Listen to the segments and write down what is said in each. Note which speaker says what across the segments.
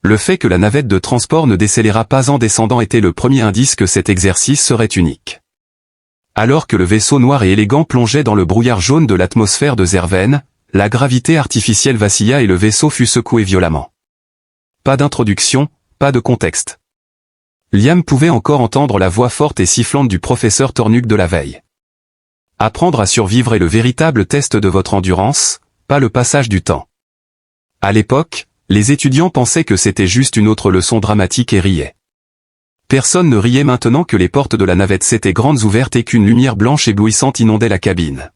Speaker 1: Le fait que la navette de transport ne décélérât pas en descendant était le premier indice que cet exercice serait unique. Alors que le vaisseau noir et élégant plongeait dans le brouillard jaune de l'atmosphère de Zerven, la gravité artificielle vacilla et le vaisseau fut secoué violemment. Pas d'introduction, pas de contexte. Liam pouvait encore entendre la voix forte et sifflante du professeur Tornuk de la veille. Apprendre à survivre est le véritable test de votre endurance, pas le passage du temps. À l'époque, les étudiants pensaient que c'était juste une autre leçon dramatique et riaient. Personne ne riait maintenant que les portes de la navette s'étaient grandes ouvertes et qu'une lumière blanche éblouissante inondait la cabine.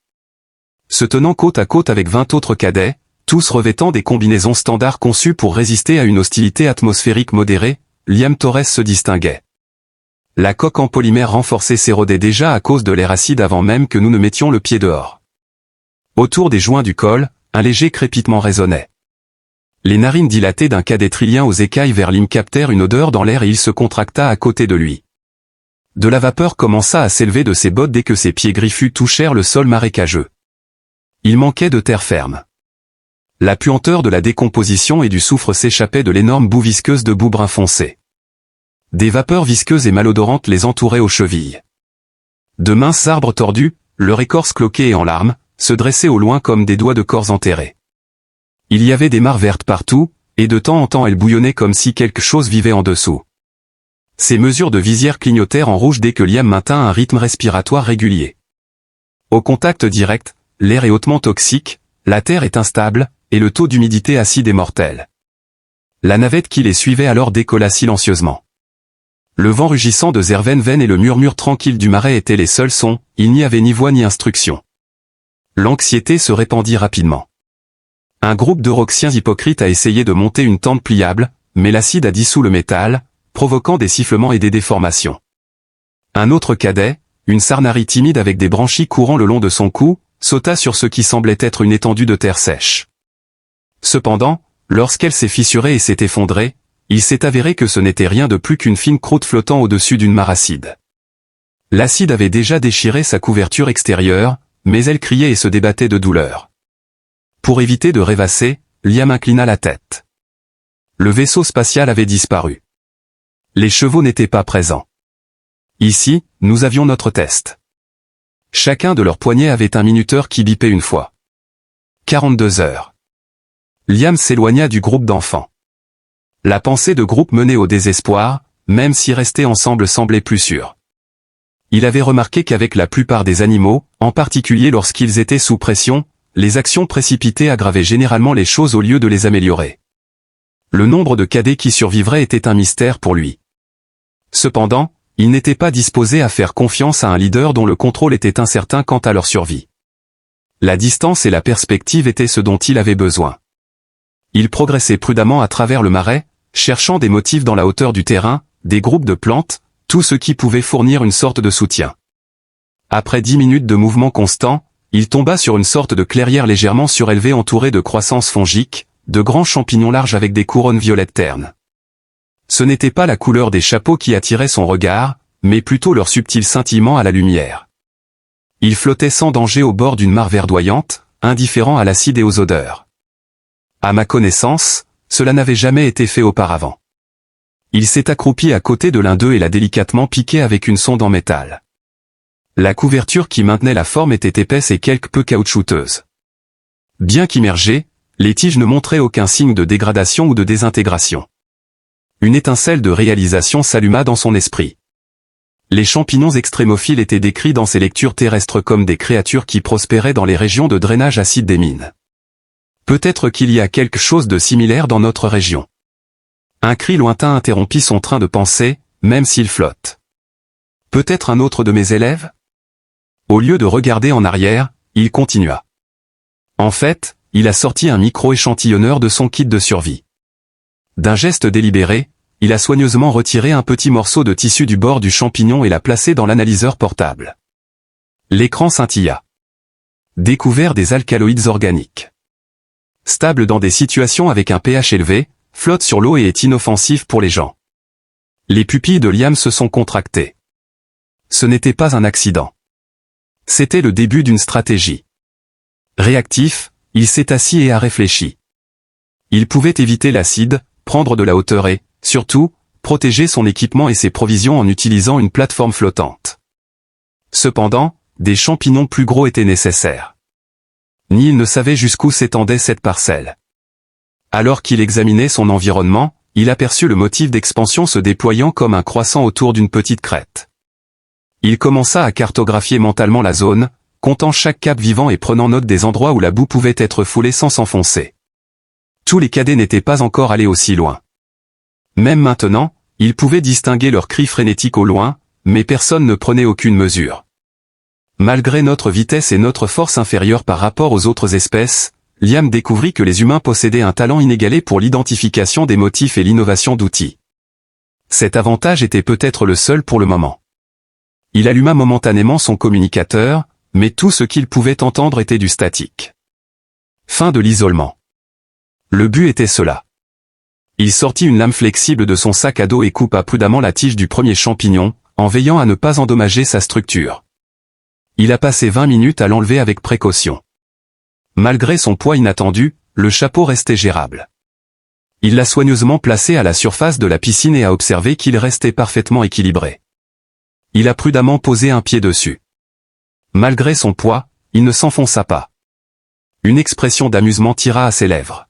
Speaker 1: Se tenant côte à côte avec 20 autres cadets, tous revêtant des combinaisons standards conçues pour résister à une hostilité atmosphérique modérée, Liam Torres se distinguait. La coque en polymère renforcée s'érodait déjà à cause de l'air acide avant même que nous ne mettions le pied dehors. Autour des joints du col, un léger crépitement résonnait. Les narines dilatées d'un cadet trilien aux écailles vers Lim captèrent une odeur dans l'air et il se contracta à côté de lui. De la vapeur commença à s'élever de ses bottes dès que ses pieds griffus touchèrent le sol marécageux. Il manquait de terre ferme. La puanteur de la décomposition et du soufre s'échappait de l'énorme boue visqueuse de boue brun foncé. Des vapeurs visqueuses et malodorantes les entouraient aux chevilles. De minces arbres tordus, leur écorce cloquée et en larmes, se dressaient au loin comme des doigts de corps enterrés. Il y avait des mares vertes partout, et de temps en temps elles bouillonnaient comme si quelque chose vivait en dessous. Ces mesures de visière clignotèrent en rouge dès que Liam maintint un rythme respiratoire régulier. Au contact direct, l'air est hautement toxique, la terre est instable, et le taux d'humidité acide est mortel. La navette qui les suivait alors décolla silencieusement. Le vent rugissant de Zerven et le murmure tranquille du marais étaient les seuls sons, il n'y avait ni voix ni instruction. L'anxiété se répandit rapidement. Un groupe d'Euroxiens hypocrites a essayé de monter une tente pliable, mais l'acide a dissous le métal, provoquant des sifflements et des déformations. Un autre cadet, une Sarnari timide avec des branchies courant le long de son cou, sauta sur ce qui semblait être une étendue de terre sèche. Cependant, lorsqu'elle s'est fissurée et s'est effondrée, il s'est avéré que ce n'était rien de plus qu'une fine croûte flottant au-dessus d'une mare acide. L'acide avait déjà déchiré sa couverture extérieure, mais elle criait et se débattait de douleur. Pour éviter de rêvasser, Liam inclina la tête. Le vaisseau spatial avait disparu. Les chevaux n'étaient pas présents. Ici, nous avions notre test. Chacun de leurs poignets avait un minuteur qui bipait une fois. 42 heures. Liam s'éloigna du groupe d'enfants. La pensée de groupe menait au désespoir, même si rester ensemble semblait plus sûr. Il avait remarqué qu'avec la plupart des animaux, en particulier lorsqu'ils étaient sous pression, les actions précipitées aggravaient généralement les choses au lieu de les améliorer. Le nombre de cadets qui survivraient était un mystère pour lui. Cependant, il n'était pas disposé à faire confiance à un leader dont le contrôle était incertain quant à leur survie. La distance et la perspective étaient ce dont il avait besoin. Il progressait prudemment à travers le marais, cherchant des motifs dans la hauteur du terrain, des groupes de plantes, tout ce qui pouvait fournir une sorte de soutien. Après 10 minutes de mouvement constant, il tomba sur une sorte de clairière légèrement surélevée entourée de croissances fongiques, de grands champignons larges avec des couronnes violettes ternes. Ce n'était pas la couleur des chapeaux qui attirait son regard, mais plutôt leur subtil scintillement à la lumière. Il flottait sans danger au bord d'une mare verdoyante, indifférent à l'acide et aux odeurs. À ma connaissance, cela n'avait jamais été fait auparavant. Il s'est accroupi à côté de l'un d'eux et l'a délicatement piqué avec une sonde en métal. La couverture qui maintenait la forme était épaisse et quelque peu caoutchouteuse. Bien qu'immergés, les tiges ne montraient aucun signe de dégradation ou de désintégration. Une étincelle de réalisation s'alluma dans son esprit. Les champignons extrémophiles étaient décrits dans ses lectures terrestres comme des créatures qui prospéraient dans les régions de drainage acide des mines. Peut-être qu'il y a quelque chose de similaire dans notre région. Un cri lointain interrompit son train de pensée, même s'il flotte. Peut-être un autre de mes élèves ? Au lieu de regarder en arrière, il continua. En fait, il a sorti un micro-échantillonneur de son kit de survie. D'un geste délibéré, il a soigneusement retiré un petit morceau de tissu du bord du champignon et l'a placé dans l'analyseur portable. L'écran scintilla. Découvert des alcaloïdes organiques. Stable dans des situations avec un pH élevé, flotte sur l'eau et est inoffensif pour les gens. Les pupilles de Liam se sont contractées. Ce n'était pas un accident. C'était le début d'une stratégie. Réactif, il s'est assis et a réfléchi. Il pouvait éviter l'acide, prendre de la hauteur et, surtout, protéger son équipement et ses provisions en utilisant une plateforme flottante. Cependant, des champignons plus gros étaient nécessaires. Neil ne savait jusqu'où s'étendait cette parcelle. Alors qu'il examinait son environnement, il aperçut le motif d'expansion se déployant comme un croissant autour d'une petite crête. Il commença à cartographier mentalement la zone, comptant chaque cap vivant et prenant note des endroits où la boue pouvait être foulée sans s'enfoncer. Tous les cadets n'étaient pas encore allés aussi loin. Même maintenant, il pouvait distinguer leurs cris frénétiques au loin, mais personne ne prenait aucune mesure. Malgré notre vitesse et notre force inférieure par rapport aux autres espèces, Liam découvrit que les humains possédaient un talent inégalé pour l'identification des motifs et l'innovation d'outils. Cet avantage était peut-être le seul pour le moment. Il alluma momentanément son communicateur, mais tout ce qu'il pouvait entendre était du statique. Fin de l'isolement. Le but était cela. Il sortit une lame flexible de son sac à dos et coupa prudemment la tige du premier champignon, en veillant à ne pas endommager sa structure. Il a passé 20 minutes à l'enlever avec précaution. Malgré son poids inattendu, le chapeau restait gérable. Il l'a soigneusement placé à la surface de la piscine et a observé qu'il restait parfaitement équilibré. Il a prudemment posé un pied dessus. Malgré son poids, il ne s'enfonça pas. Une expression d'amusement tira à ses lèvres.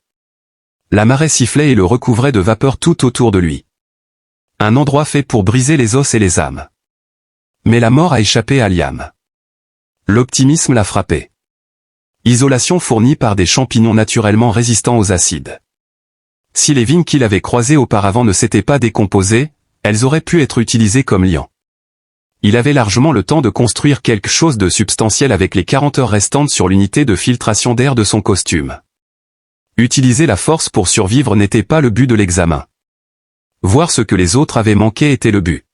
Speaker 1: La marée sifflait et le recouvrait de vapeur tout autour de lui. Un endroit fait pour briser les os et les âmes. Mais la mort a échappé à Liam. L'optimisme l'a frappé. Isolation fournie par des champignons naturellement résistants aux acides. Si les vignes qu'il avait croisées auparavant ne s'étaient pas décomposées, elles auraient pu être utilisées comme liant. Il avait largement le temps de construire quelque chose de substantiel avec les 40 heures restantes sur l'unité de filtration d'air de son costume. Utiliser la force pour survivre n'était pas le but de l'examen. Voir ce que les autres avaient manqué était le but.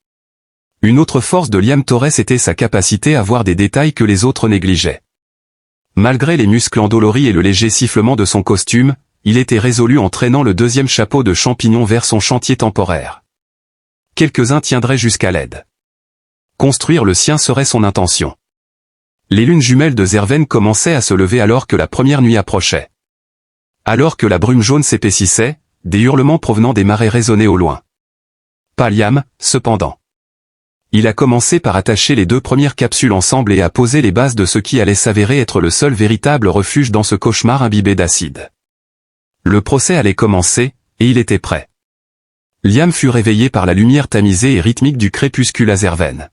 Speaker 1: Une autre force de Liam Torres était sa capacité à voir des détails que les autres négligeaient. Malgré les muscles endoloris et le léger sifflement de son costume, il était résolu en traînant le deuxième chapeau de champignons vers son chantier temporaire. Quelques-uns tiendraient jusqu'à l'aide. Construire le sien serait son intention. Les lunes jumelles de Zerven commençaient à se lever alors que la première nuit approchait. Alors que la brume jaune s'épaississait, des hurlements provenant des marais résonnaient au loin. Pas Liam, cependant. Il a commencé par attacher les 2 premières capsules ensemble et a posé les bases de ce qui allait s'avérer être le seul véritable refuge dans ce cauchemar imbibé d'acide. Le procès allait commencer, et il était prêt. Liam fut réveillé par la lumière tamisée et rythmique du crépuscule à Zerven.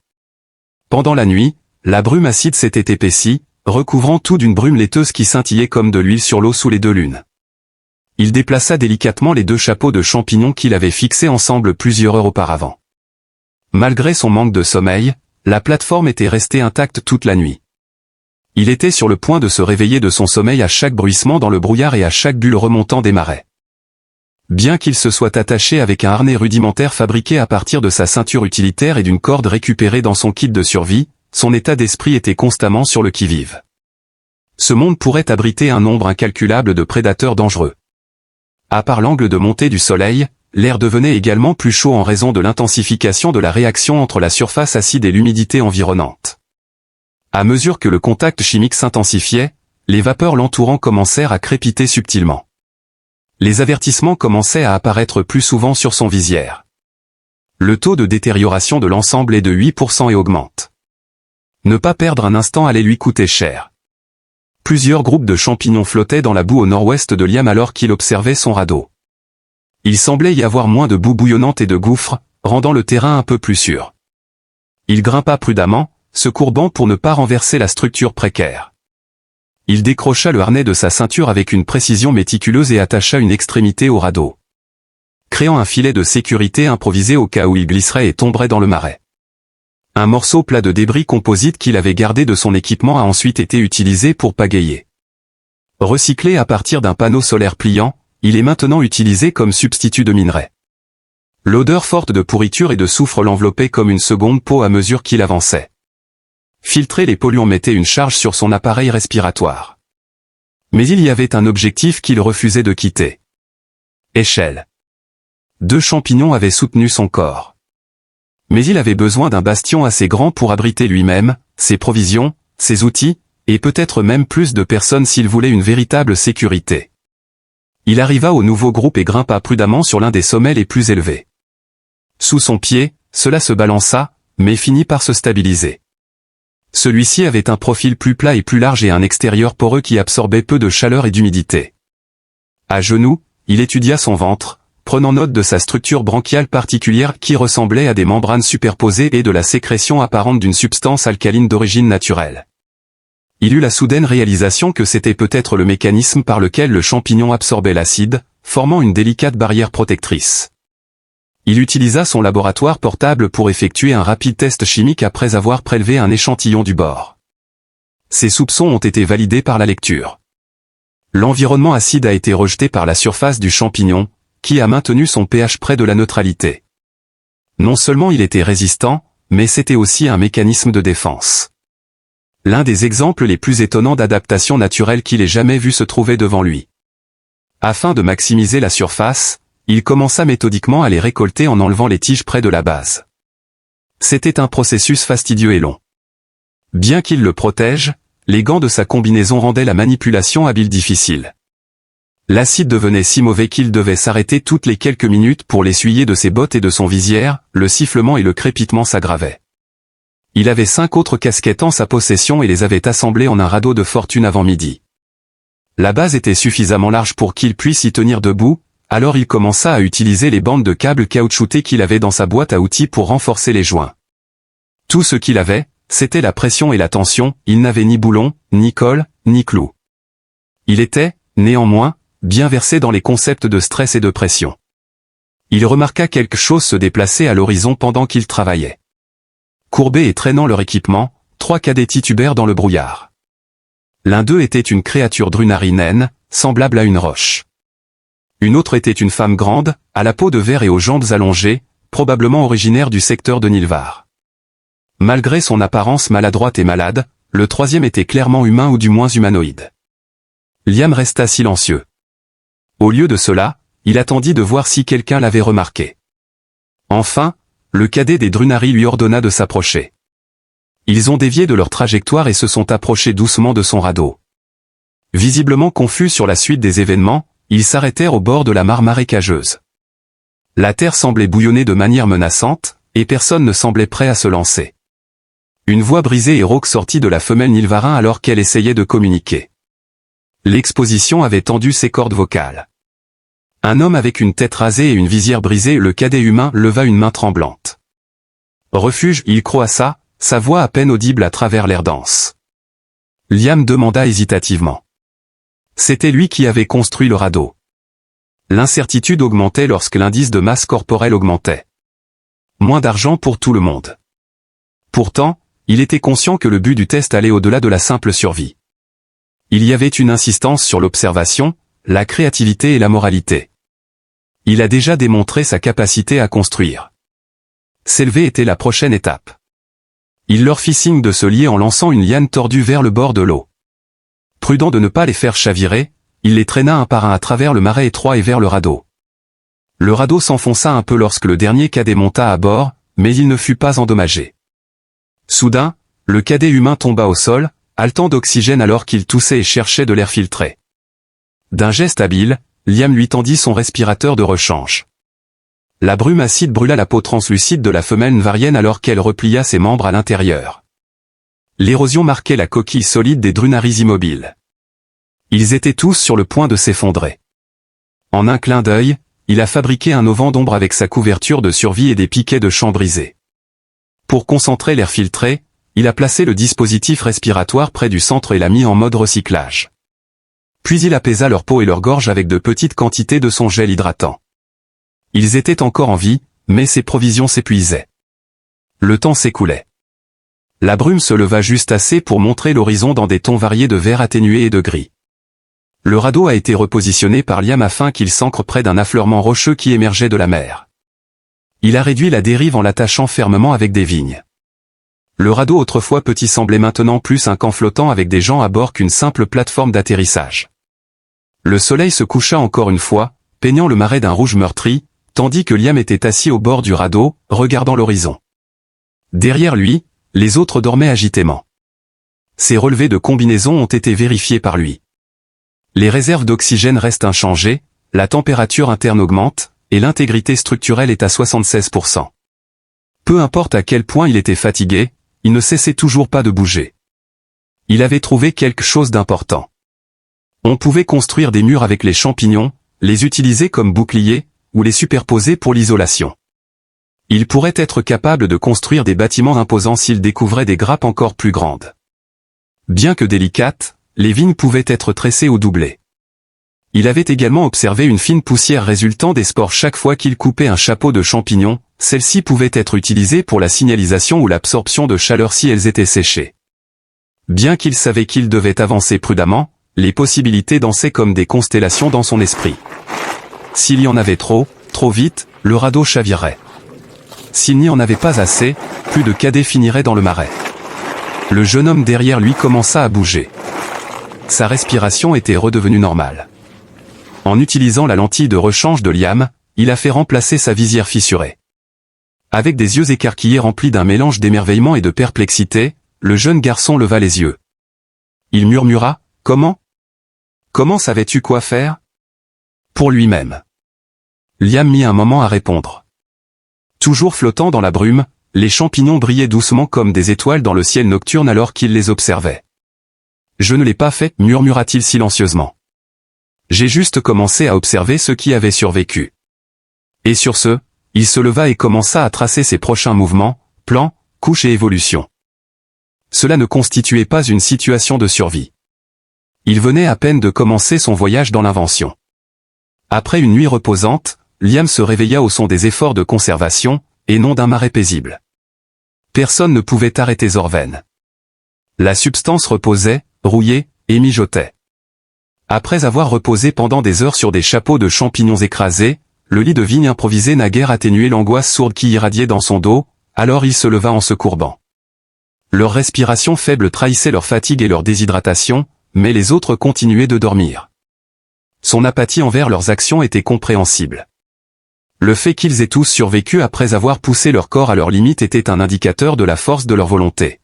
Speaker 1: Pendant la nuit, la brume acide s'était épaissie, recouvrant tout d'une brume laiteuse qui scintillait comme de l'huile sur l'eau sous les 2 lunes. Il déplaça délicatement les 2 chapeaux de champignons qu'il avait fixés ensemble plusieurs heures auparavant. Malgré son manque de sommeil, la plateforme était restée intacte toute la nuit. Il était sur le point de se réveiller de son sommeil à chaque bruissement dans le brouillard et à chaque bulle remontant des marais. Bien qu'il se soit attaché avec un harnais rudimentaire fabriqué à partir de sa ceinture utilitaire et d'une corde récupérée dans son kit de survie, son état d'esprit était constamment sur le qui-vive. Ce monde pourrait abriter un nombre incalculable de prédateurs dangereux. À part l'angle de montée du soleil, l'air devenait également plus chaud en raison de l'intensification de la réaction entre la surface acide et l'humidité environnante. À mesure que le contact chimique s'intensifiait, les vapeurs l'entourant commencèrent à crépiter subtilement. Les avertissements commençaient à apparaître plus souvent sur son visière. Le taux de détérioration de l'ensemble est de 8% et augmente. Ne pas perdre un instant allait lui coûter cher. Plusieurs groupes de champignons flottaient dans la boue au nord-ouest de Liam alors qu'il observait son radeau. Il semblait y avoir moins de boue bouillonnante et de gouffres, rendant le terrain un peu plus sûr. Il grimpa prudemment, se courbant pour ne pas renverser la structure précaire. Il décrocha le harnais de sa ceinture avec une précision méticuleuse et attacha une extrémité au radeau, créant un filet de sécurité improvisé au cas où il glisserait et tomberait dans le marais. Un morceau plat de débris composite qu'il avait gardé de son équipement a ensuite été utilisé pour pagayer. Recyclé à partir d'un panneau solaire pliant, il est maintenant utilisé comme substitut de minerai. L'odeur forte de pourriture et de soufre l'enveloppait comme une seconde peau à mesure qu'il avançait. Filtrer les polluants mettait une charge sur son appareil respiratoire. Mais il y avait un objectif qu'il refusait de quitter. Échelle. 2 champignons avaient soutenu son corps. Mais il avait besoin d'un bastion assez grand pour abriter lui-même, ses provisions, ses outils, et peut-être même plus de personnes s'il voulait une véritable sécurité. Il arriva au nouveau groupe et grimpa prudemment sur l'un des sommets les plus élevés. Sous son pied, cela se balança, mais finit par se stabiliser. Celui-ci avait un profil plus plat et plus large et un extérieur poreux qui absorbait peu de chaleur et d'humidité. À genoux, il étudia son ventre, prenant note de sa structure branchiale particulière qui ressemblait à des membranes superposées et de la sécrétion apparente d'une substance alcaline d'origine naturelle. Il eut la soudaine réalisation que c'était peut-être le mécanisme par lequel le champignon absorbait l'acide, formant une délicate barrière protectrice. Il utilisa son laboratoire portable pour effectuer un rapide test chimique après avoir prélevé un échantillon du bord. Ses soupçons ont été validés par la lecture. L'environnement acide a été rejeté par la surface du champignon, qui a maintenu son pH près de la neutralité. Non seulement il était résistant, mais c'était aussi un mécanisme de défense. L'un des exemples les plus étonnants d'adaptation naturelle qu'il ait jamais vu se trouvait devant lui. Afin de maximiser la surface, il commença méthodiquement à les récolter en enlevant les tiges près de la base. C'était un processus fastidieux et long. Bien qu'il le protège, les gants de sa combinaison rendaient la manipulation habile difficile. L'acide devenait si mauvais qu'il devait s'arrêter toutes les quelques minutes pour l'essuyer de ses bottes et de son visière, le sifflement et le crépitement s'aggravaient. Il avait 5 autres casquettes en sa possession et les avait assemblées en un radeau de fortune avant midi. La base était suffisamment large pour qu'il puisse y tenir debout, alors il commença à utiliser les bandes de câbles caoutchoutés qu'il avait dans sa boîte à outils pour renforcer les joints. Tout ce qu'il avait, c'était la pression et la tension, il n'avait ni boulon, ni colle, ni clou. Il était, néanmoins, bien versé dans les concepts de stress et de pression. Il remarqua quelque chose se déplacer à l'horizon pendant qu'il travaillait. Courbés et traînant leur équipement, 3 cadets titubèrent dans le brouillard. L'un d'eux était une créature drunari naine, semblable à une roche. Une autre était une femme grande, à la peau de verre et aux jambes allongées, probablement originaire du secteur de Nilvar. Malgré son apparence maladroite et malade, le troisième était clairement humain ou du moins humanoïde. Liam resta silencieux. Au lieu de cela, il attendit de voir si quelqu'un l'avait remarqué. Enfin, le cadet des drunari lui ordonna de s'approcher. Ils ont dévié de leur trajectoire et se sont approchés doucement de son radeau. Visiblement confus sur la suite des événements, ils s'arrêtèrent au bord de la mare marécageuse. La terre semblait bouillonner de manière menaçante, et personne ne semblait prêt à se lancer. Une voix brisée et rauque sortit de la femelle Nilvarin alors qu'elle essayait de communiquer. L'exposition avait tendu ses cordes vocales. Un homme avec une tête rasée et une visière brisée, le cadet humain, leva une main tremblante. Refuge, il croassa, sa voix à peine audible à travers l'air dense. Liam demanda hésitativement. C'était lui qui avait construit le radeau. L'incertitude augmentait lorsque l'indice de masse corporelle augmentait. Moins d'argent pour tout le monde. Pourtant, il était conscient que le but du test allait au-delà de la simple survie. Il y avait une insistance sur l'observation, la créativité et la moralité. Il a déjà démontré sa capacité à construire. S'élever était la prochaine étape. Il leur fit signe de se lier en lançant une liane tordue vers le bord de l'eau. Prudent de ne pas les faire chavirer, il les traîna un par un à travers le marais étroit et vers le radeau. Le radeau s'enfonça un peu lorsque le dernier cadet monta à bord, mais il ne fut pas endommagé. Soudain, le cadet humain tomba au sol, haletant d'oxygène alors qu'il toussait et cherchait de l'air filtré. D'un geste habile, Liam lui tendit son respirateur de rechange. La brume acide brûla la peau translucide de la femelle nvarienne alors qu'elle replia ses membres à l'intérieur. L'érosion marquait la coquille solide des drunaris immobiles. Ils étaient tous sur le point de s'effondrer. En un clin d'œil, il a fabriqué un auvent d'ombre avec sa couverture de survie et des piquets de champ brisés. Pour concentrer l'air filtré, il a placé le dispositif respiratoire près du centre et l'a mis en mode recyclage. Puis il apaisa leur peau et leur gorge avec de petites quantités de son gel hydratant. Ils étaient encore en vie, mais ses provisions s'épuisaient. Le temps s'écoulait. La brume se leva juste assez pour montrer l'horizon dans des tons variés de vert atténué et de gris. Le radeau a été repositionné par Liam afin qu'il s'ancre près d'un affleurement rocheux qui émergeait de la mer. Il a réduit la dérive en l'attachant fermement avec des vignes. Le radeau autrefois petit semblait maintenant plus un camp flottant avec des gens à bord qu'une simple plateforme d'atterrissage. Le soleil se coucha encore une fois, peignant le marais d'un rouge meurtri, tandis que Liam était assis au bord du radeau, regardant l'horizon. Derrière lui, les autres dormaient agitément. Ses relevés de combinaison ont été vérifiés par lui. Les réserves d'oxygène restent inchangées, la température interne augmente, et l'intégrité structurelle est à 76%. Peu importe à quel point il était fatigué, il ne cessait toujours pas de bouger. Il avait trouvé quelque chose d'important. On pouvait construire des murs avec les champignons, les utiliser comme boucliers, ou les superposer pour l'isolation. Il pourrait être capable de construire des bâtiments imposants s'il découvrait des grappes encore plus grandes. Bien que délicates, les vignes pouvaient être tressées ou doublées. Il avait également observé une fine poussière résultant des spores chaque fois qu'il coupait un chapeau de champignons, celles-ci pouvaient être utilisées pour la signalisation ou l'absorption de chaleur si elles étaient séchées. Bien qu'il savait qu'il devait avancer prudemment, les possibilités dansaient comme des constellations dans son esprit. S'il y en avait trop vite, le radeau chavirerait. S'il n'y en avait pas assez, plus de cadets finiraient dans le marais. Le jeune homme derrière lui commença à bouger. Sa respiration était redevenue normale. En utilisant la lentille de rechange de Liam, il a fait remplacer sa visière fissurée. Avec des yeux écarquillés remplis d'un mélange d'émerveillement et de perplexité, le jeune garçon leva les yeux. Il murmura, « Comment ? Comment savais-tu quoi faire ?» Pour lui-même. Liam mit un moment à répondre. Toujours flottant dans la brume, les champignons brillaient doucement comme des étoiles dans le ciel nocturne alors qu'il les observait. « Je ne l'ai pas fait, murmura-t-il silencieusement. J'ai juste commencé à observer ceux qui avaient survécu. » Et sur ce, il se leva et commença à tracer ses prochains mouvements, plans, couches et évolutions. Cela ne constituait pas une situation de survie. Il venait à peine de commencer son voyage dans l'invention. Après une nuit reposante, Liam se réveilla au son des efforts de conservation, et non d'un marais paisible. Personne ne pouvait arrêter Zorven. La substance reposait, rouillait, et mijotait. Après avoir reposé pendant des heures sur des chapeaux de champignons écrasés, le lit de vigne improvisé n'a guère atténué l'angoisse sourde qui irradiait dans son dos, alors il se leva en se courbant. Leur respiration faible trahissait leur fatigue et leur déshydratation, mais les autres continuaient de dormir. Son apathie envers leurs actions était compréhensible. Le fait qu'ils aient tous survécu après avoir poussé leur corps à leurs limites était un indicateur de la force de leur volonté.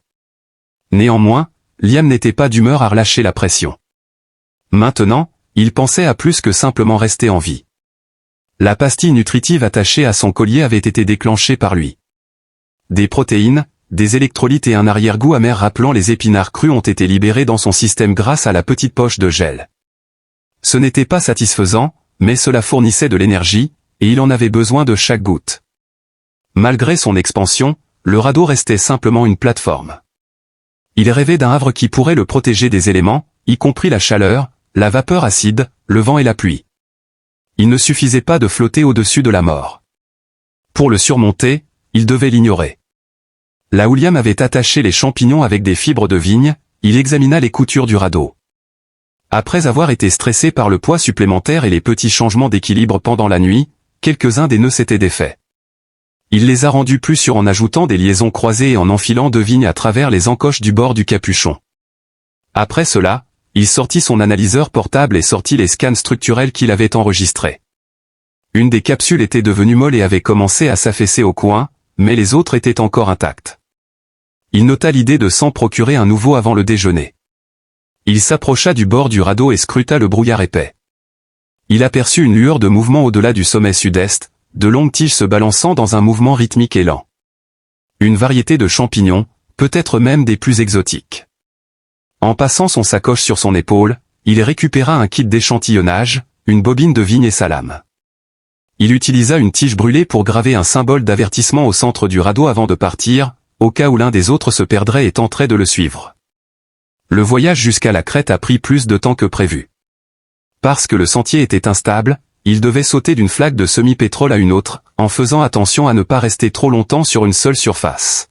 Speaker 1: Néanmoins, Liam n'était pas d'humeur à relâcher la pression. Maintenant, il pensait à plus que simplement rester en vie. La pastille nutritive attachée à son collier avait été déclenchée par lui. Des protéines, des électrolytes et un arrière-goût amer rappelant les épinards crus ont été libérés dans son système grâce à la petite poche de gel. Ce n'était pas satisfaisant, mais cela fournissait de l'énergie, et il en avait besoin de chaque goutte. Malgré son expansion, le radeau restait simplement une plateforme. Il rêvait d'un havre qui pourrait le protéger des éléments, y compris la chaleur, la vapeur acide, le vent et la pluie. Il ne suffisait pas de flotter au-dessus de la mort. Pour le surmonter, il devait l'ignorer. Là où Liam avait attaché les champignons avec des fibres de vigne, il examina les coutures du radeau. Après avoir été stressé par le poids supplémentaire et les petits changements d'équilibre pendant la nuit, quelques-uns des nœuds s'étaient défaits. Il les a rendus plus sûrs en ajoutant des liaisons croisées et en enfilant de vignes à travers les encoches du bord du capuchon. Après cela, il sortit son analyseur portable et sortit les scans structurels qu'il avait enregistrés. Une des capsules était devenue molle et avait commencé à s'affaisser au coin, mais les autres étaient encore intactes. Il nota l'idée de s'en procurer un nouveau avant le déjeuner. Il s'approcha du bord du radeau et scruta le brouillard épais. Il aperçut une lueur de mouvement au-delà du sommet sud-est, de longues tiges se balançant dans un mouvement rythmique et lent. Une variété de champignons, peut-être même des plus exotiques. En passant son sacoche sur son épaule, il récupéra un kit d'échantillonnage, une bobine de vigne et sa lame. Il utilisa une tige brûlée pour graver un symbole d'avertissement au centre du radeau avant de partir, au cas où l'un des autres se perdrait et tenterait de le suivre. Le voyage jusqu'à la crête a pris plus de temps que prévu. Parce que le sentier était instable, il devait sauter d'une flaque de semi-pétrole à une autre, en faisant attention à ne pas rester trop longtemps sur une seule surface.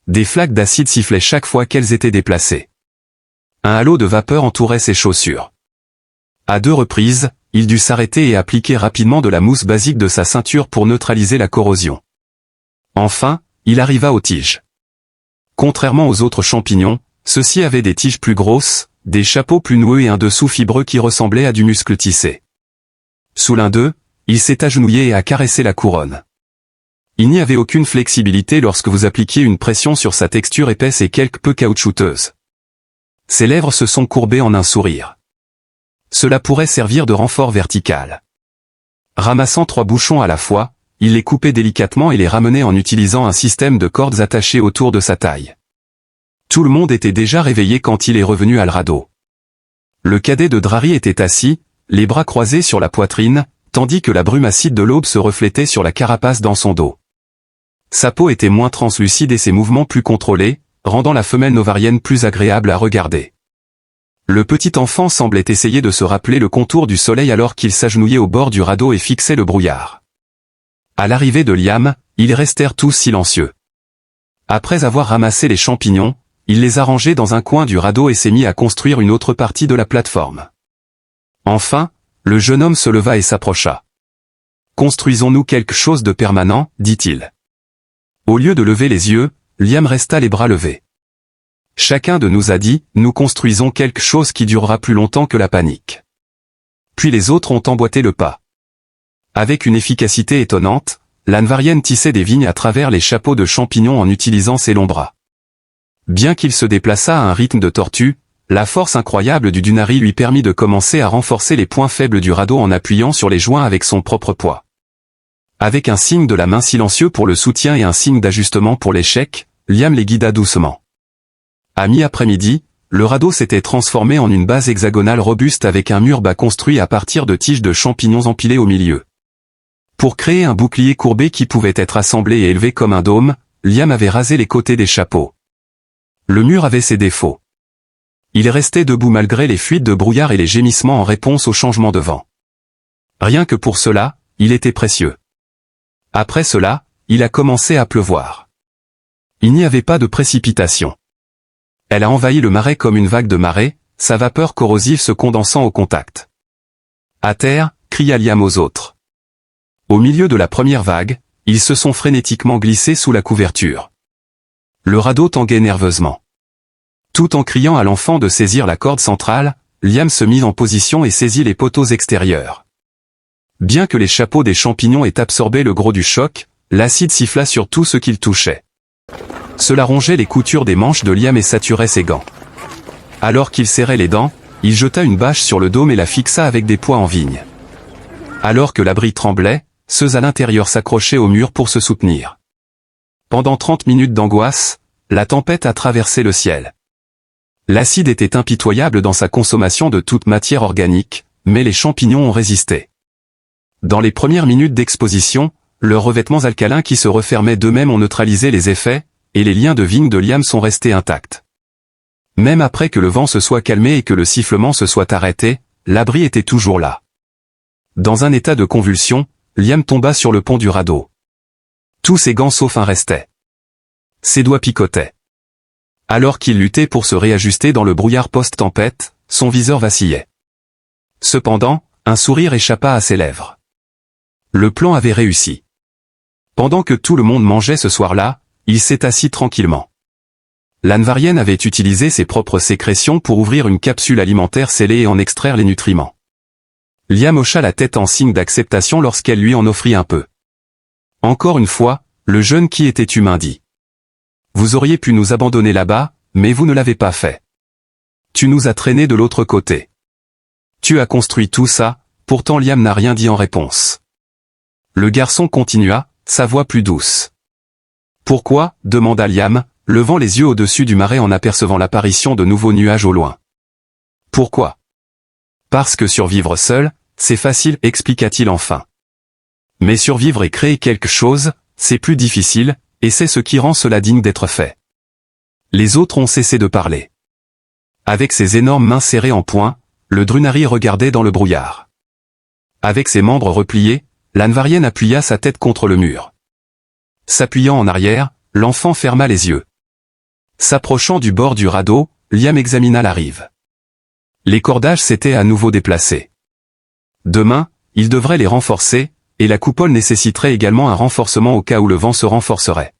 Speaker 1: Des flaques d'acide sifflaient chaque fois qu'elles étaient déplacées. Un halo de vapeur entourait ses chaussures. À 2 reprises, il dut s'arrêter et appliquer rapidement de la mousse basique de sa ceinture pour neutraliser la corrosion. Enfin, il arriva aux tiges. Contrairement aux autres champignons, ceux-ci avaient des tiges plus grosses, des chapeaux plus noueux et un dessous fibreux qui ressemblait à du muscle tissé. Sous l'un d'eux, il s'est agenouillé et a caressé la couronne. Il n'y avait aucune flexibilité lorsque vous appliquiez une pression sur sa texture épaisse et quelque peu caoutchouteuse. Ses lèvres se sont courbées en un sourire. Cela pourrait servir de renfort vertical. Ramassant 3 bouchons à la fois, il les coupait délicatement et les ramenait en utilisant un système de cordes attachées autour de sa taille. Tout le monde était déjà réveillé quand il est revenu à le radeau. Le cadet de Drari était assis, les bras croisés sur la poitrine, tandis que la brume acide de l'aube se reflétait sur la carapace dans son dos. Sa peau était moins translucide et ses mouvements plus contrôlés, rendant la femelle novarienne plus agréable à regarder. Le petit enfant semblait essayer de se rappeler le contour du soleil alors qu'il s'agenouillait au bord du radeau et fixait le brouillard. À l'arrivée de Liam, ils restèrent tous silencieux. Après avoir ramassé les champignons, il les a rangés dans un coin du radeau et s'est mis à construire une autre partie de la plateforme. Enfin, le jeune homme se leva et s'approcha. « Construisons-nous quelque chose de permanent » dit-il. Au lieu de lever les yeux, Liam resta les bras levés. Chacun de nous a dit « Nous construisons quelque chose qui durera plus longtemps que la panique. » Puis les autres ont emboîté le pas. Avec une efficacité étonnante, l'Anvarienne tissait des vignes à travers les chapeaux de champignons en utilisant ses longs bras. Bien qu'il se déplaçât à un rythme de tortue, la force incroyable du Dunari lui permit de commencer à renforcer les points faibles du radeau en appuyant sur les joints avec son propre poids. Avec un signe de la main silencieux pour le soutien et un signe d'ajustement pour l'échec, Liam les guida doucement. À mi-après-midi, le radeau s'était transformé en une base hexagonale robuste avec un mur bas construit à partir de tiges de champignons empilées au milieu. Pour créer un bouclier courbé qui pouvait être assemblé et élevé comme un dôme, Liam avait rasé les côtés des chapeaux. Le mur avait ses défauts. Il restait debout malgré les fuites de brouillard et les gémissements en réponse au changement de vent. Rien que pour cela, il était précieux. Après cela, il a commencé à pleuvoir. Il n'y avait pas de précipitation. Elle a envahi le marais comme une vague de marée, sa vapeur corrosive se condensant au contact. « À terre !» cria Liam aux autres. Au milieu de la première vague, ils se sont frénétiquement glissés sous la couverture. Le radeau tanguait nerveusement. Tout en criant à l'enfant de saisir la corde centrale, Liam se mit en position et saisit les poteaux extérieurs. Bien que les chapeaux des champignons aient absorbé le gros du choc, l'acide siffla sur tout ce qu'il touchait. Cela rongeait les coutures des manches de Liam et saturait ses gants. Alors qu'il serrait les dents, il jeta une bâche sur le dôme et la fixa avec des poids en vigne. Alors que l'abri tremblait, ceux à l'intérieur s'accrochaient au mur pour se soutenir. Pendant 30 minutes d'angoisse, la tempête a traversé le ciel. L'acide était impitoyable dans sa consommation de toute matière organique, mais les champignons ont résisté. Dans les premières minutes d'exposition, leurs revêtements alcalins qui se refermaient d'eux-mêmes ont neutralisé les effets, et les liens de vigne de Liam sont restés intacts. Même après que le vent se soit calmé et que le sifflement se soit arrêté, l'abri était toujours là. Dans un état de convulsion, Liam tomba sur le pont du radeau. Tous ses gants sauf un restaient. Ses doigts picotaient. Alors qu'il luttait pour se réajuster dans le brouillard post-tempête, son viseur vacillait. Cependant, un sourire échappa à ses lèvres. Le plan avait réussi. Pendant que tout le monde mangeait ce soir-là, il s'est assis tranquillement. L'Anvarienne avait utilisé ses propres sécrétions pour ouvrir une capsule alimentaire scellée et en extraire les nutriments. Liam hocha la tête en signe d'acceptation lorsqu'elle lui en offrit un peu. Encore une fois, le jeune qui était humain dit. « Vous auriez pu nous abandonner là-bas, mais vous ne l'avez pas fait. Tu nous as traînés de l'autre côté. Tu as construit tout ça, pourtant Liam n'a rien dit en réponse. » Le garçon continua, sa voix plus douce. « Pourquoi ?» demanda Liam, levant les yeux au-dessus du marais en apercevant l'apparition de nouveaux nuages au loin. « Pourquoi ?»« Parce que survivre seul, c'est facile, expliqua-t-il enfin. Mais survivre et créer quelque chose, c'est plus difficile, et c'est ce qui rend cela digne d'être fait. » Les autres ont cessé de parler. Avec ses énormes mains serrées en poing, le Drunari regardait dans le brouillard. Avec ses membres repliés, l'Anvarienne appuya sa tête contre le mur. S'appuyant en arrière, l'enfant ferma les yeux. S'approchant du bord du radeau, Liam examina la rive. Les cordages s'étaient à nouveau déplacés. Demain, il devrait les renforcer, et la coupole nécessiterait également un renforcement au cas où le vent se renforcerait.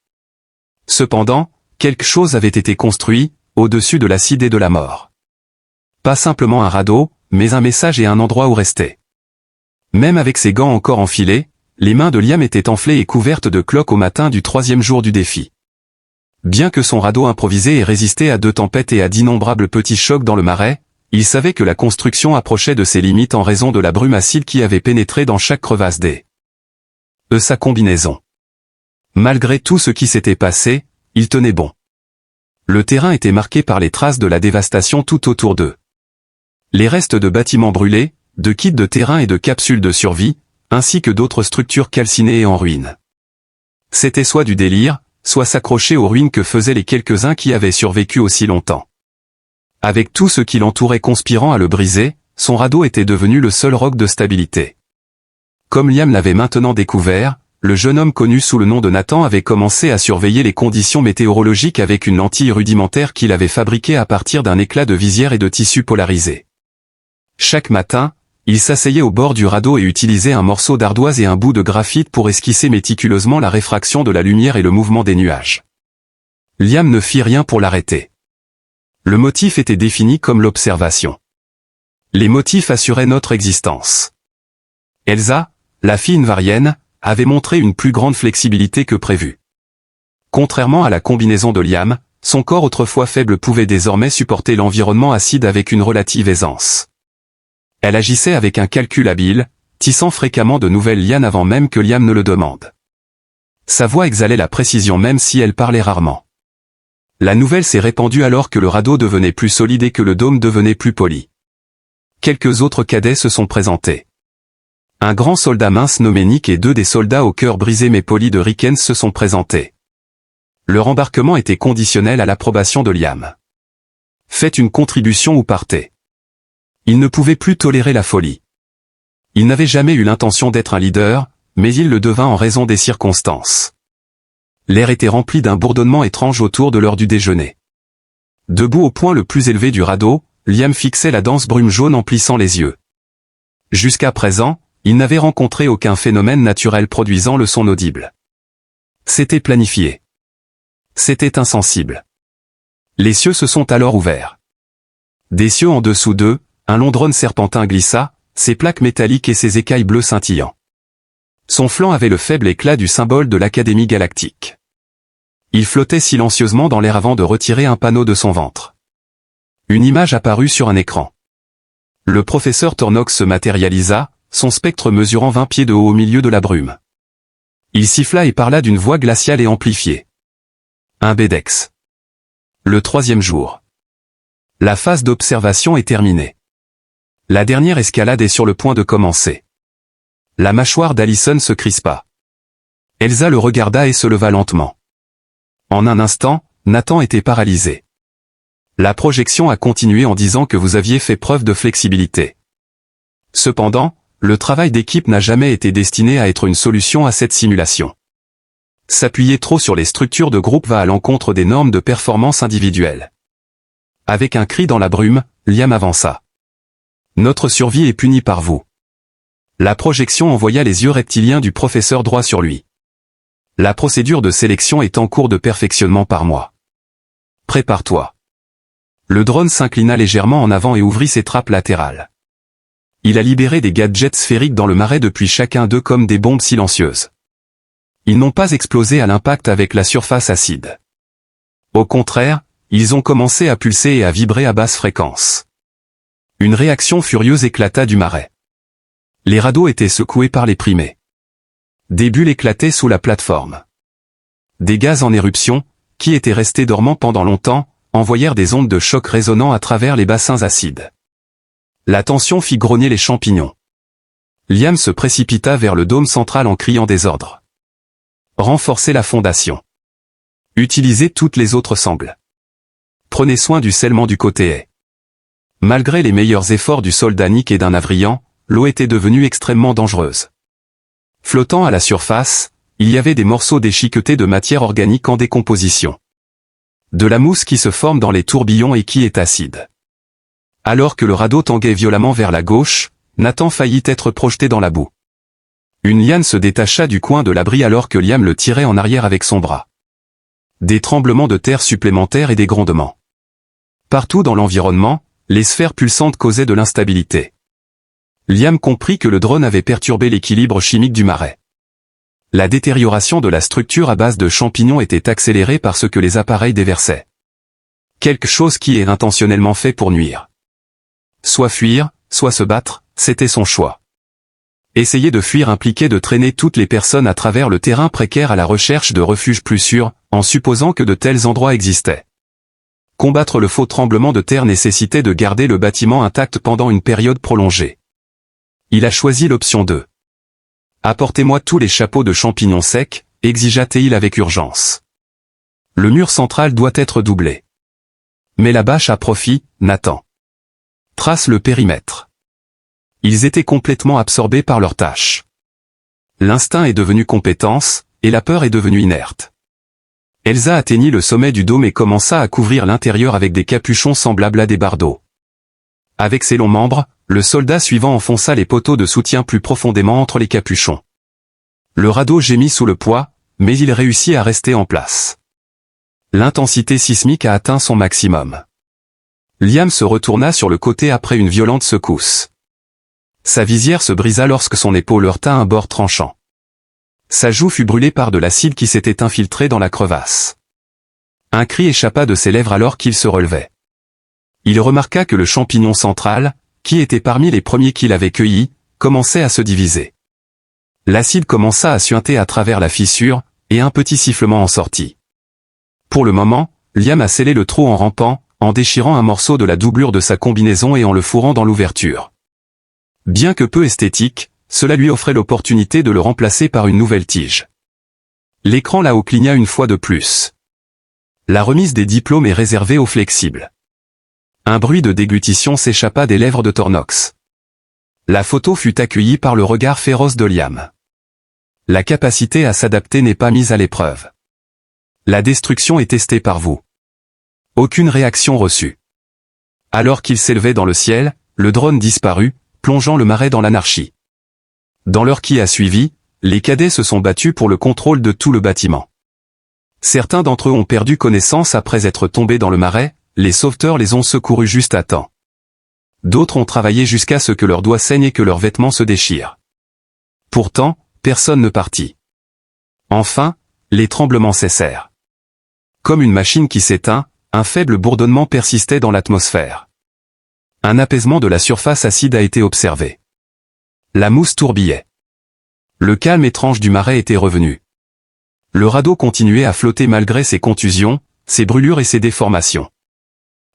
Speaker 1: Cependant, quelque chose avait été construit, au-dessus de l'acide et de la mort. Pas simplement un radeau, mais un message et un endroit où rester. Même avec ses gants encore enfilés, les mains de Liam étaient enflées et couvertes de cloques au matin du 3e jour du défi. Bien que son radeau improvisé ait résisté à 2 tempêtes et à d'innombrables petits chocs dans le marais, Il savait que la construction approchait de ses limites en raison de la brume acide qui avait pénétré dans chaque crevasse sa combinaison. Malgré tout ce qui s'était passé, il tenait bon. Le terrain était marqué par les traces de la dévastation tout autour d'eux. Les restes de bâtiments brûlés, de kits de terrain et de capsules de survie, ainsi que d'autres structures calcinées et en ruine. C'était soit du délire, soit s'accrocher aux ruines que faisaient les quelques-uns qui avaient survécu aussi longtemps. Avec tout ce qui l'entourait conspirant à le briser, son radeau était devenu le seul roc de stabilité. Comme Liam l'avait maintenant découvert, le jeune homme connu sous le nom de Nathan avait commencé à surveiller les conditions météorologiques avec une lentille rudimentaire qu'il avait fabriquée à partir d'un éclat de visière et de tissu polarisé. Chaque matin, il s'asseyait au bord du radeau et utilisait un morceau d'ardoise et un bout de graphite pour esquisser méticuleusement la réfraction de la lumière et le mouvement des nuages. Liam ne fit rien pour l'arrêter. Le motif était défini comme l'observation. Les motifs assuraient notre existence. Elsa, la fille nvarienne, avait montré une plus grande flexibilité que prévu. Contrairement à la combinaison de Liam, son corps autrefois faible pouvait désormais supporter l'environnement acide avec une relative aisance. Elle agissait avec un calcul habile, tissant fréquemment de nouvelles lianes avant même que Liam ne le demande. Sa voix exhalait la précision même si elle parlait rarement. La nouvelle s'est répandue alors que le radeau devenait plus solide et que le dôme devenait plus poli. Quelques autres cadets se sont présentés. Un grand soldat mince nommé Nick et 2 des soldats au cœur brisé mais poli de Rickens se sont présentés. Leur embarquement était conditionnel à l'approbation de Liam. Faites une contribution ou partez. Il ne pouvait plus tolérer la folie. Il n'avait jamais eu l'intention d'être un leader, mais il le devint en raison des circonstances. L'air était rempli d'un bourdonnement étrange autour de l'heure du déjeuner. Debout au point le plus élevé du radeau, Liam fixait la dense brume jaune en plissant les yeux. Jusqu'à présent, il n'avait rencontré aucun phénomène naturel produisant le son audible. C'était planifié. C'était insensible. Les cieux se sont alors ouverts. Des cieux en dessous d'eux, un long drone serpentin glissa, ses plaques métalliques et ses écailles bleues scintillant. Son flanc avait le faible éclat du symbole de l'Académie galactique. Il flottait silencieusement dans l'air avant de retirer un panneau de son ventre. Une image apparut sur un écran. Le professeur Tornox se matérialisa, son spectre mesurant 20 pieds de haut au milieu de la brume. Il siffla et parla d'une voix glaciale et amplifiée. Un BEDEX. Le 3e jour. La phase d'observation est terminée. La dernière escalade est sur le point de commencer. La mâchoire d'Allison se crispa. Elsa le regarda et se leva lentement. En un instant, Nathan était paralysé. La projection a continué en disant que vous aviez fait preuve de flexibilité. Cependant, le travail d'équipe n'a jamais été destiné à être une solution à cette simulation. S'appuyer trop sur les structures de groupe va à l'encontre des normes de performance individuelle. Avec un cri dans la brume, Liam avança. Notre survie est punie par vous. La projection envoya les yeux reptiliens du professeur droit sur lui. La procédure de sélection est en cours de perfectionnement par moi. Prépare-toi. Le drone s'inclina légèrement en avant et ouvrit ses trappes latérales. Il a libéré des gadgets sphériques dans le marais depuis chacun d'eux comme des bombes silencieuses. Ils n'ont pas explosé à l'impact avec la surface acide. Au contraire, ils ont commencé à pulser et à vibrer à basse fréquence. Une réaction furieuse éclata du marais. Les radeaux étaient secoués par les primés. Des bulles éclataient sous la plateforme. Des gaz en éruption, qui étaient restés dormants pendant longtemps, envoyèrent des ondes de choc résonnant à travers les bassins acides. La tension fit grogner les champignons. Liam se précipita vers le dôme central en criant des ordres. Renforcez la fondation. Utilisez toutes les autres sangles. Prenez soin du scellement du côté est. Malgré les meilleurs efforts du soldat Nick et d'un navriant, l'eau était devenue extrêmement dangereuse. Flottant à la surface, il y avait des morceaux déchiquetés de matière organique en décomposition. De la mousse qui se forme dans les tourbillons et qui est acide. Alors que le radeau tanguait violemment vers la gauche, Nathan faillit être projeté dans la boue. Une liane se détacha du coin de l'abri alors que Liam le tirait en arrière avec son bras. Des tremblements de terre supplémentaires et des grondements. Partout dans l'environnement, les sphères pulsantes causaient de l'instabilité. Liam comprit que le drone avait perturbé l'équilibre chimique du marais. La détérioration de la structure à base de champignons était accélérée par ce que les appareils déversaient. Quelque chose qui est intentionnellement fait pour nuire. Soit fuir, soit se battre, c'était son choix. Essayer de fuir impliquait de traîner toutes les personnes à travers le terrain précaire à la recherche de refuges plus sûrs, en supposant que de tels endroits existaient. Combattre le faux tremblement de terre nécessitait de garder le bâtiment intact pendant une période prolongée. Il a choisi l'option 2. « Apportez-moi tous les chapeaux de champignons secs », exigea-t-il avec urgence. Le mur central doit être doublé. Mets la bâche à profit, Nathan. Trace le périmètre. Ils étaient complètement absorbés par leurs tâches. L'instinct est devenu compétence, et la peur est devenue inerte. Elsa atteignit le sommet du dôme et commença à couvrir l'intérieur avec des capuchons semblables à des bardeaux. Avec ses longs membres, le soldat suivant enfonça les poteaux de soutien plus profondément entre les capuchons. Le radeau gémit sous le poids, mais il réussit à rester en place. L'intensité sismique a atteint son maximum. Liam se retourna sur le côté après une violente secousse. Sa visière se brisa lorsque son épaule heurta un bord tranchant. Sa joue fut brûlée par de l'acide qui s'était infiltré dans la crevasse. Un cri échappa de ses lèvres alors qu'il se relevait. Il remarqua que le champignon central, qui était parmi les premiers qu'il avait cueillis, commençait à se diviser. L'acide commença à suinter à travers la fissure, et un petit sifflement en sortit. Pour le moment, Liam a scellé le trou en rampant, en déchirant un morceau de la doublure de sa combinaison et en le fourrant dans l'ouverture. Bien que peu esthétique, cela lui offrait l'opportunité de le remplacer par une nouvelle tige. L'écran là-haut cligna une fois de plus. La remise des diplômes est réservée aux flexibles. Un bruit de déglutition s'échappa des lèvres de Tornox. La photo fut accueillie par le regard féroce de Liam. La capacité à s'adapter n'est pas mise à l'épreuve. La destruction est testée par vous. Aucune réaction reçue. Alors qu'il s'élevait dans le ciel, le drone disparut, plongeant le marais dans l'anarchie. Dans l'heure qui a suivi, les cadets se sont battus pour le contrôle de tout le bâtiment. Certains d'entre eux ont perdu connaissance après être tombés dans le marais, les sauveteurs les ont secourus juste à temps. D'autres ont travaillé jusqu'à ce que leurs doigts saignent et que leurs vêtements se déchirent. Pourtant, personne ne partit. Enfin, les tremblements cessèrent. Comme une machine qui s'éteint, un faible bourdonnement persistait dans l'atmosphère. Un apaisement de la surface acide a été observé. La mousse tourbillait. Le calme étrange du marais était revenu. Le radeau continuait à flotter malgré ses contusions, ses brûlures et ses déformations.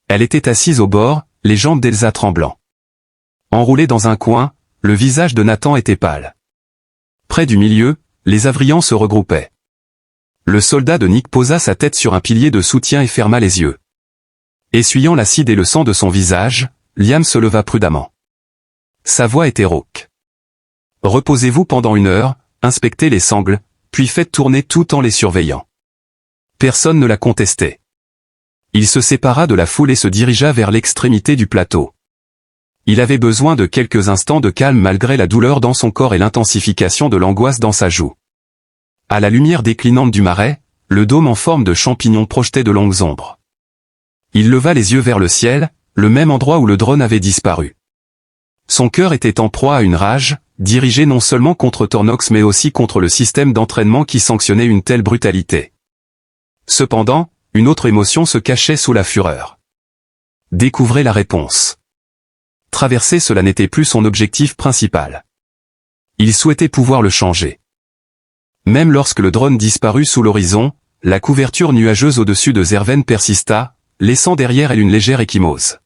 Speaker 1: Elle était assise au bord, les jambes d'Elsa tremblant. Enroulée dans un coin, le visage de Nathan était pâle. Près du milieu, les Avrians se regroupaient. Le soldat de Nick posa sa tête sur un pilier de soutien et ferma les yeux. Essuyant l'acide et le sang de son visage, Liam se leva prudemment. Sa voix était rauque. Reposez-vous pendant 1 heure, inspectez les sangles, puis faites tourner tout en les surveillant. Personne ne l'a contesté. Il se sépara de la foule et se dirigea vers l'extrémité du plateau. Il avait besoin de quelques instants de calme malgré la douleur dans son corps et l'intensification de l'angoisse dans sa joue. À la lumière déclinante du marais, le dôme en forme de champignon projetait de longues ombres. Il leva les yeux vers le ciel, le même endroit où le drone avait disparu. Son cœur était en proie à une rage, dirigée non seulement contre Tornox mais aussi contre le système d'entraînement qui sanctionnait une telle brutalité. Cependant, une autre émotion se cachait sous la fureur. Découvrez la réponse. Traverser cela n'était plus son objectif principal. Il souhaitait pouvoir le changer. Même lorsque le drone disparut sous l'horizon, la couverture nuageuse au-dessus de Zerven persista, laissant derrière elle une légère ecchymose.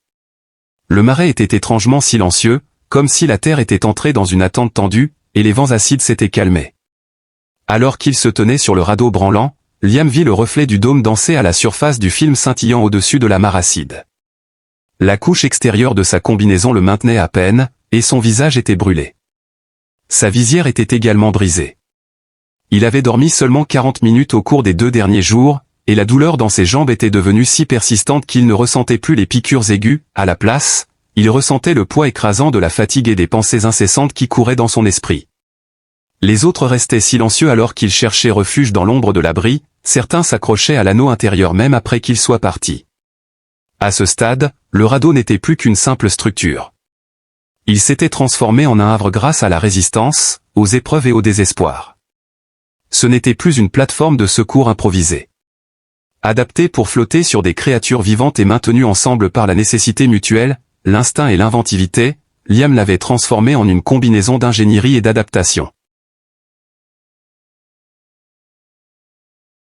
Speaker 1: Le marais était étrangement silencieux, comme si la terre était entrée dans une attente tendue, et les vents acides s'étaient calmés. Alors qu'il se tenait sur le radeau branlant, Liam vit le reflet du dôme danser à la surface du film scintillant au-dessus de la mare acide. La couche extérieure de sa combinaison le maintenait à peine, et son visage était brûlé. Sa visière était également brisée. Il avait dormi seulement 40 minutes au cours des 2 derniers jours, et la douleur dans ses jambes était devenue si persistante qu'il ne ressentait plus les piqûres aiguës. À la place, il ressentait le poids écrasant de la fatigue et des pensées incessantes qui couraient dans son esprit. Les autres restaient silencieux alors qu'ils cherchaient refuge dans l'ombre de l'abri, certains s'accrochaient à l'anneau intérieur même après qu'il soit parti. À ce stade, le radeau n'était plus qu'une simple structure. Il s'était transformé en un havre grâce à la résistance, aux épreuves et au désespoir. Ce n'était plus une plateforme de secours improvisée. Adaptée pour flotter sur des créatures vivantes et maintenues ensemble par la nécessité mutuelle, l'instinct et l'inventivité, Liam l'avait transformé en une combinaison d'ingénierie et d'adaptation.